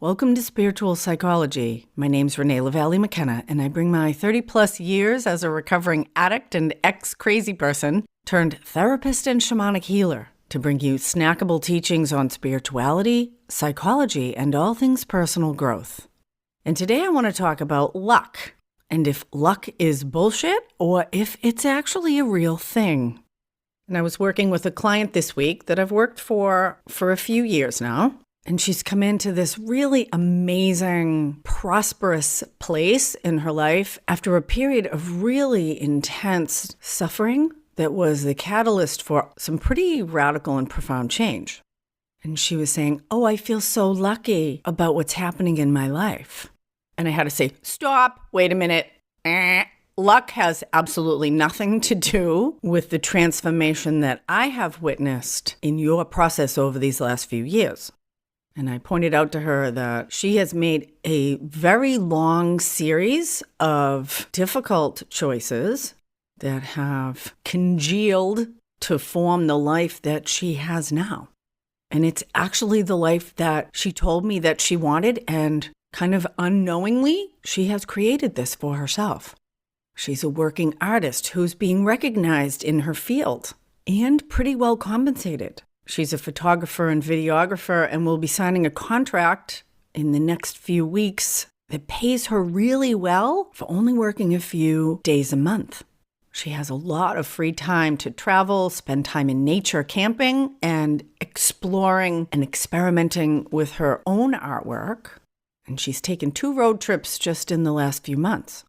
Welcome to Spiritual Psi-Kology. My name's Renee McKenna, and I bring my 30-plus years as a recovering addict and ex-crazy person turned therapist and shamanic healer to bring you snackable teachings on spirituality, psychology, and all things personal growth. And today I want to talk about luck, and if luck is bullshit or if it's actually a real thing. And I was working with a client this week that I've worked for a few years now. And she's come into this really amazing, prosperous place in her life after a period of really intense suffering that was the catalyst for some pretty radical and profound change. And she was saying, I feel so lucky about what's happening in my life. And I had to say, stop, wait a minute. Luck has absolutely nothing to do with the transformation that I have witnessed in your process over these last few years. And I pointed out to her that she has made a very long series of difficult choices that have congealed to form the life that she has now. And it's actually the life that she told me that she wanted, and kind of unknowingly, she has created this for herself. She's a working artist who's being recognized in her field and pretty well compensated. She's a photographer and videographer and will be signing a contract in the next few weeks that pays her really well for only working a few days a month. She has a lot of free time to travel, spend time in nature, camping, and exploring and experimenting with her own artwork. And she's taken 2 road trips just in the last few months.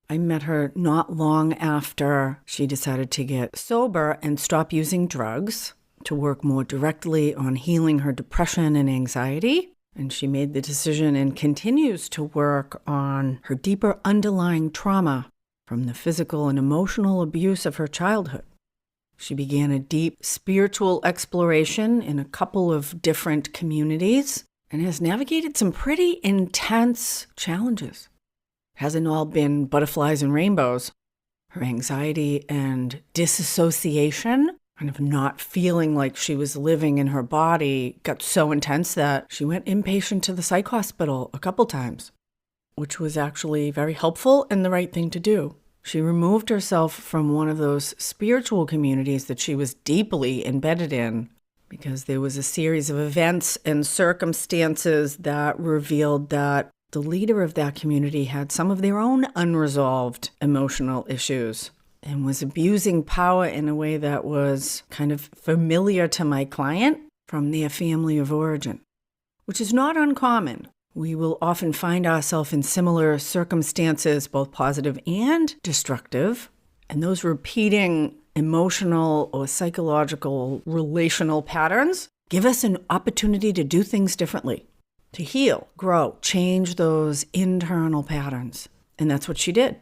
I met her not long after she decided to get sober and stop using drugs, to work more directly on healing her depression and anxiety. And she made the decision and continues to work on her deeper underlying trauma from the physical and emotional abuse of her childhood. She began a deep spiritual exploration in a couple of different communities and has navigated some pretty intense challenges. Hasn't all been butterflies and rainbows. Her anxiety and disassociation, kind of not feeling like she was living in her body, got so intense that she went inpatient to the psych hospital a couple times, which was actually very helpful and the right thing to do. She removed herself from one of those spiritual communities that she was deeply embedded in because there was a series of events and circumstances that revealed that the leader of that community had some of their own unresolved emotional issues and was abusing power in a way that was kind of familiar to my client from their family of origin, which is not uncommon. We will often find ourselves in similar circumstances, both positive and destructive, and those repeating emotional or psychological relational patterns give us an opportunity to do things differently, to heal, grow, change those internal patterns. And that's what she did.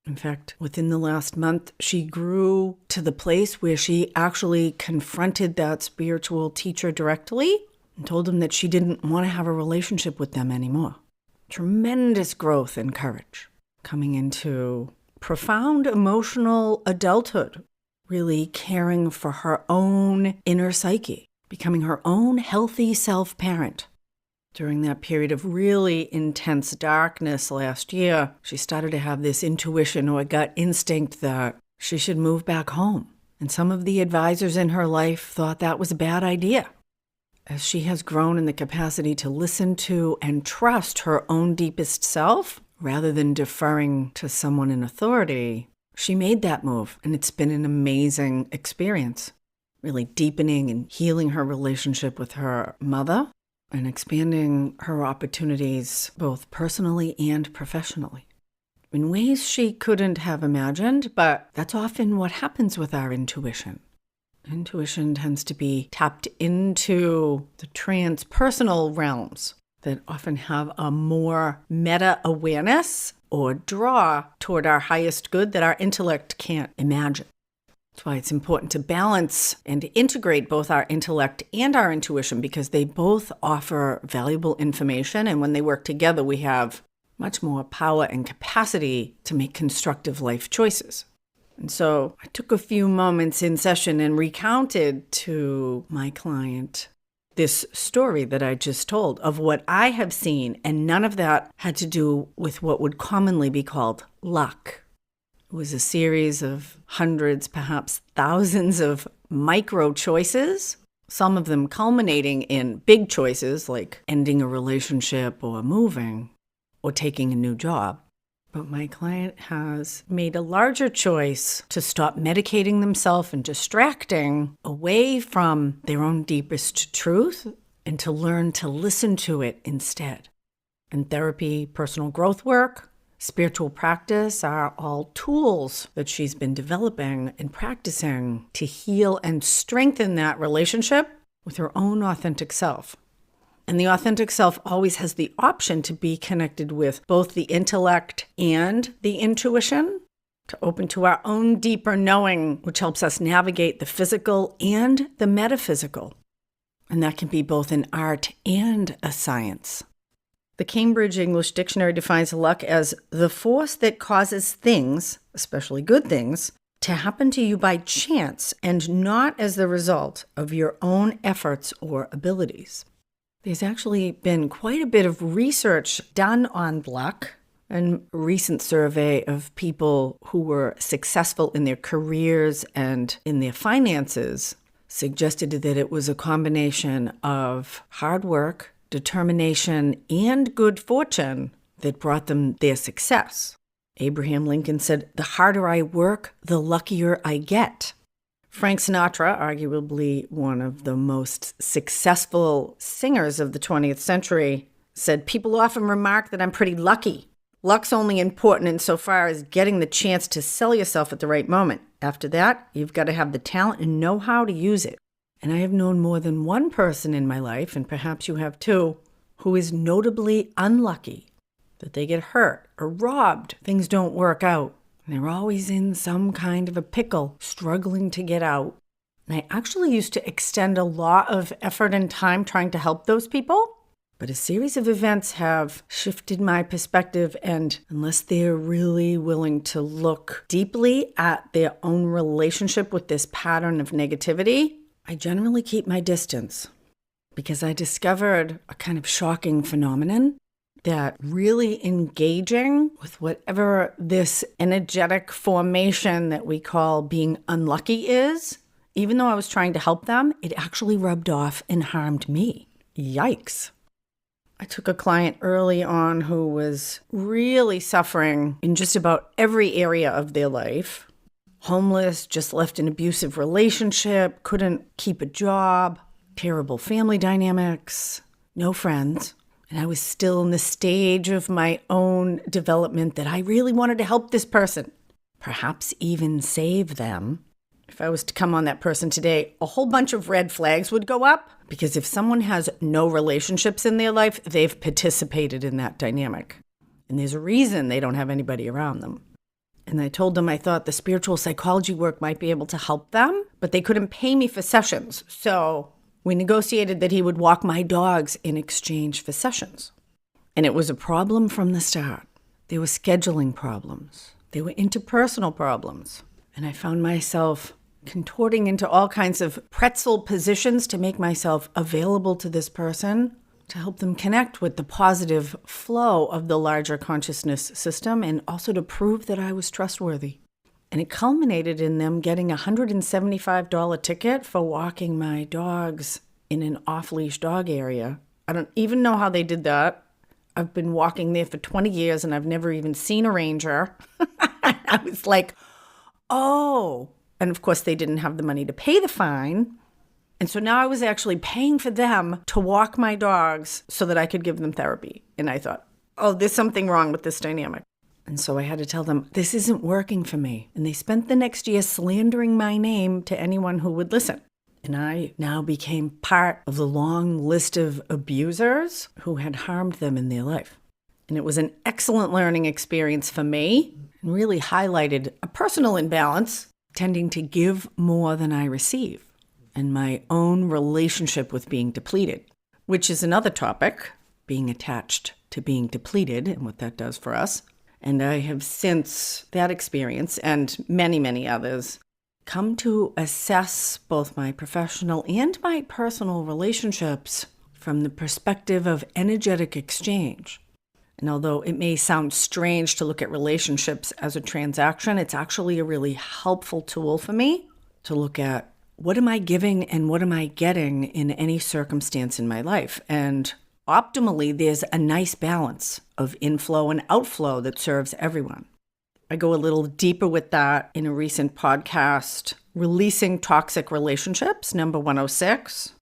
In fact, within the last month, she grew to the place where she actually confronted that spiritual teacher directly and told him that she didn't want to have a relationship with them anymore. Tremendous growth and courage coming into profound emotional adulthood, really caring for her own inner psyche, becoming her own healthy self-parent. During that period of really intense darkness last year, she started to have this intuition or gut instinct that she should move back home. And some of the advisors in her life thought that was a bad idea. As she has grown in the capacity to listen to and trust her own deepest self, rather than deferring to someone in authority, she made that move. And it's been an amazing experience, really deepening and healing her relationship with her mother, and expanding her opportunities both personally and professionally in ways she couldn't have imagined, but that's often what happens with our intuition. Intuition tends to be tapped into the transpersonal realms that often have a more meta-awareness or draw toward our highest good that our intellect can't imagine. That's why it's important to balance and integrate both our intellect and our intuition, because they both offer valuable information. And when they work together, we have much more power and capacity to make constructive life choices. And so I took a few moments in session and recounted to my client this story that I just told of what I have seen, and none of that had to do with what would commonly be called luck. It was a series of hundreds, perhaps thousands of micro choices, some of them culminating in big choices like ending a relationship or moving or taking a new job. But my client has made a larger choice to stop medicating themselves and distracting away from their own deepest truth and to learn to listen to it instead. And therapy, personal growth work, spiritual practice are all tools that she's been developing and practicing to heal and strengthen that relationship with her own authentic self. And the authentic self always has the option to be connected with both the intellect and the intuition, to open to our own deeper knowing, which helps us navigate the physical and the metaphysical. And that can be both an art and a science. The Cambridge English Dictionary defines luck as the force that causes things, especially good things, to happen to you by chance and not as the result of your own efforts or abilities. There's actually been quite a bit of research done on luck. A recent survey of people who were successful in their careers and in their finances suggested that it was a combination of hard work, determination, and good fortune that brought them their success. Abraham Lincoln said, "The harder I work, the luckier I get." Frank Sinatra, arguably one of the most successful singers of the 20th century, said, "People often remark that I'm pretty lucky. Luck's only important insofar as getting the chance to sell yourself at the right moment. After that, you've got to have the talent and know how to use it." And I have known more than one person in my life, and perhaps you have too, who is notably unlucky, that they get hurt or robbed, things don't work out. They're always in some kind of a pickle, struggling to get out. And I actually used to extend a lot of effort and time trying to help those people. But a series of events have shifted my perspective, and unless they're really willing to look deeply at their own relationship with this pattern of negativity, I generally keep my distance. Because I discovered a kind of shocking phenomenon that really engaging with whatever this energetic formation that we call being unlucky is, even though I was trying to help them, it actually rubbed off and harmed me. Yikes. I took a client early on who was really suffering in just about every area of their life. Homeless, just left an abusive relationship, couldn't keep a job, terrible family dynamics, no friends. And I was still in the stage of my own development that I really wanted to help this person, perhaps even save them. If I was to come on that person today, a whole bunch of red flags would go up, because if someone has no relationships in their life, they've participated in that dynamic. And there's a reason they don't have anybody around them. And I told them I thought the spiritual psychology work might be able to help them, but they couldn't pay me for sessions. So we negotiated that he would walk my dogs in exchange for sessions. And it was a problem from the start. There were scheduling problems. There were interpersonal problems. And I found myself contorting into all kinds of pretzel positions to make myself available to this person, to help them connect with the positive flow of the larger consciousness system, and also to prove that I was trustworthy. And it culminated in them getting a $175 ticket for walking my dogs in an off-leash dog area. I don't even know how they did that. I've been walking there for 20 years and I've never even seen a ranger. I was like, oh. And of course, they didn't have the money to pay the fine. And so now I was actually paying for them to walk my dogs so that I could give them therapy. And I thought, oh, there's something wrong with this dynamic. And so I had to tell them, this isn't working for me. And they spent the next year slandering my name to anyone who would listen. And I now became part of the long list of abusers who had harmed them in their life. And it was an excellent learning experience for me and really highlighted a personal imbalance, tending to give more than I receive, and my own relationship with being depleted, which is another topic, being attached to being depleted and what that does for us. And I have since that experience and many, many others come to assess both my professional and my personal relationships from the perspective of energetic exchange. And although it may sound strange to look at relationships as a transaction, it's actually a really helpful tool for me to look at what am I giving and what am I getting in any circumstance in my life. And optimally, there's a nice balance of inflow and outflow that serves everyone. I go a little deeper with that in a recent podcast, Releasing Toxic Relationships, number 106,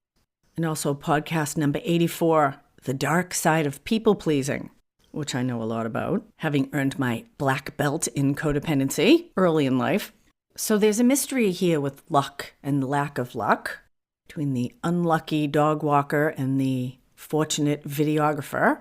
and also podcast number 84, The Dark Side of People Pleasing, which I know a lot about, having earned my black belt in codependency early in life. So there's a mystery here with luck and lack of luck, between the unlucky dog walker and the fortunate videographer.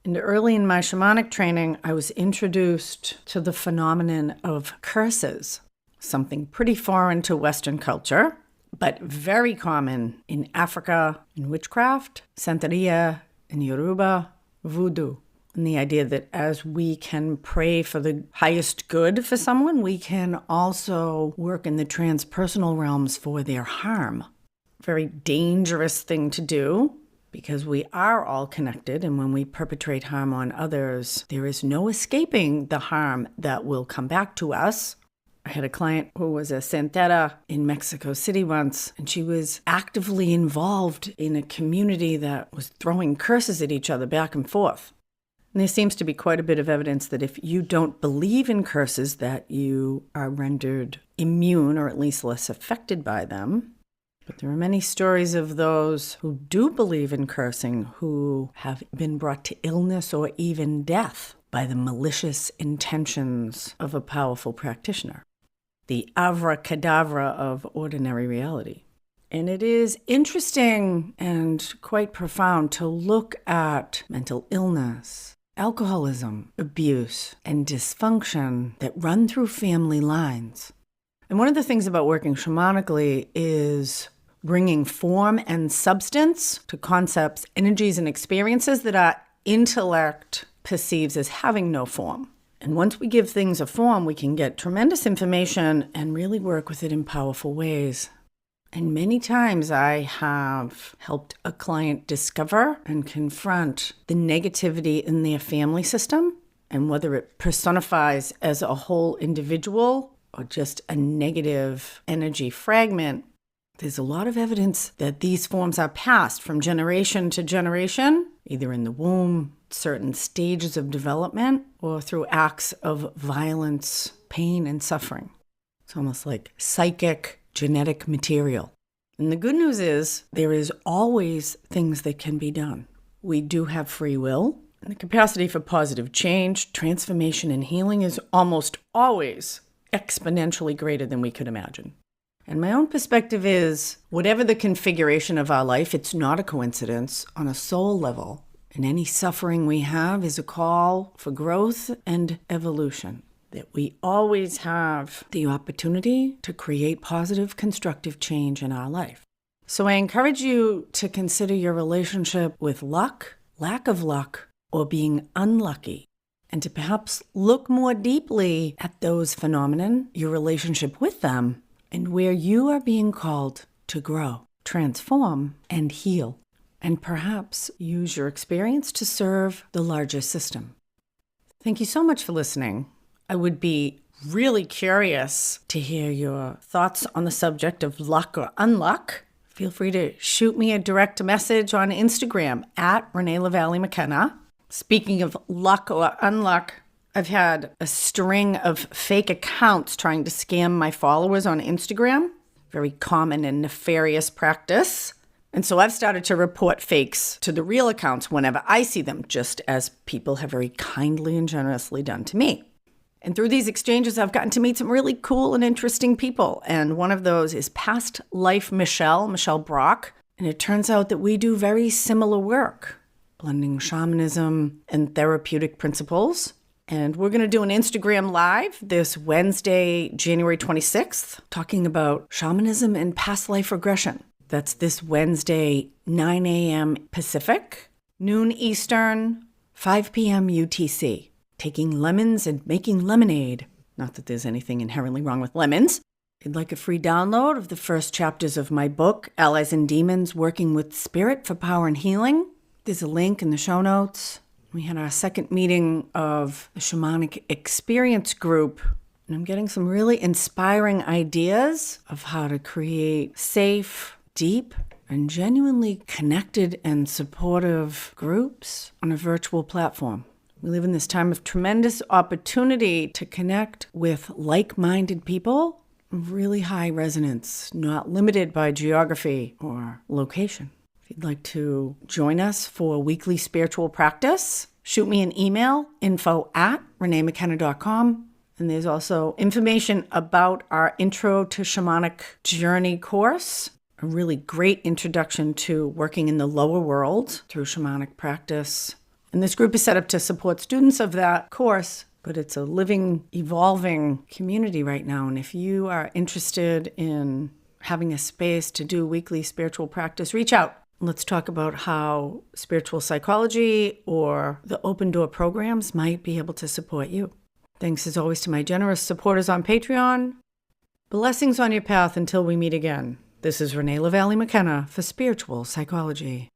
And early in my shamanic training, I was introduced to the phenomenon of curses, something pretty foreign to Western culture, but very common in Africa, in witchcraft, Santeria, in Yoruba, voodoo. And the idea that as we can pray for the highest good for someone, we can also work in the transpersonal realms for their harm. Very dangerous thing to do because we are all connected. And when we perpetrate harm on others, there is no escaping the harm that will come back to us. I had a client who was a santera in Mexico City once, and she was actively involved in a community that was throwing curses at each other back and forth. And there seems to be quite a bit of evidence that if you don't believe in curses, that you are rendered immune or at least less affected by them. But there are many stories of those who do believe in cursing who have been brought to illness or even death by the malicious intentions of a powerful practitioner. The abracadabra of ordinary reality. And it is interesting and quite profound to look at mental illness, alcoholism, abuse, and dysfunction that run through family lines. And one of the things about working shamanically is bringing form and substance to concepts, energies, and experiences that our intellect perceives as having no form. And once we give things a form, we can get tremendous information and really work with it in powerful ways. And many times I have helped a client discover and confront the negativity in their family system, and whether it personifies as a whole individual or just a negative energy fragment, there's a lot of evidence that these forms are passed from generation to generation, either in the womb, certain stages of development, or through acts of violence, pain, and suffering. It's almost like psychic genetic material. And the good news is there is always things that can be done. We do have free will, and the capacity for positive change, transformation, and healing is almost always exponentially greater than we could imagine. And my own perspective is, whatever the configuration of our life, it's not a coincidence on a soul level. And any suffering we have is a call for growth and evolution. That we always have the opportunity to create positive, constructive change in our life. So I encourage you to consider your relationship with luck, lack of luck, or being unlucky, and to perhaps look more deeply at those phenomena, your relationship with them, and where you are being called to grow, transform, and heal, and perhaps use your experience to serve the larger system. Thank you so much for listening. I would be really curious to hear your thoughts on the subject of luck or unluck. Feel free to shoot me a direct message on Instagram at Renee McKenna. Speaking of luck or unluck, I've had a string of fake accounts trying to scam my followers on Instagram. Very common and nefarious practice. And so I've started to report fakes to the real accounts whenever I see them, just as people have very kindly and generously done to me. And through these exchanges, I've gotten to meet some really cool and interesting people. And one of those is Past Life Michelle Brock. And it turns out that we do very similar work, blending shamanism and therapeutic principles. And we're going to do an Instagram Live this Wednesday, January 26th, talking about shamanism and past life regression. That's this Wednesday, 9 a.m. Pacific, noon Eastern, 5 p.m. UTC. Taking lemons and making lemonade. Not that there's anything inherently wrong with lemons. If you'd like a free download of the first chapters of my book, Allies and Demons, Working with Spirit for Power and Healing, there's a link in the show notes. We had our second meeting of the Shamanic Experience Group, and I'm getting some really inspiring ideas of how to create safe, deep, and genuinely connected and supportive groups on a virtual platform. We live in this time of tremendous opportunity to connect with like-minded people of really high resonance, not limited by geography or location. If you'd like to join us for weekly spiritual practice, shoot me an email, info@reneemckenna.com. And there's also information about our Intro to Shamanic Journey course, a really great introduction to working in the lower world through shamanic practice. And this group is set up to support students of that course, but it's a living, evolving community right now. And if you are interested in having a space to do weekly spiritual practice, reach out. Let's talk about how spiritual psychology or the open door programs might be able to support you. Thanks as always to my generous supporters on Patreon. Blessings on your path until we meet again. This is Renee McKenna for Spiritual Psychology.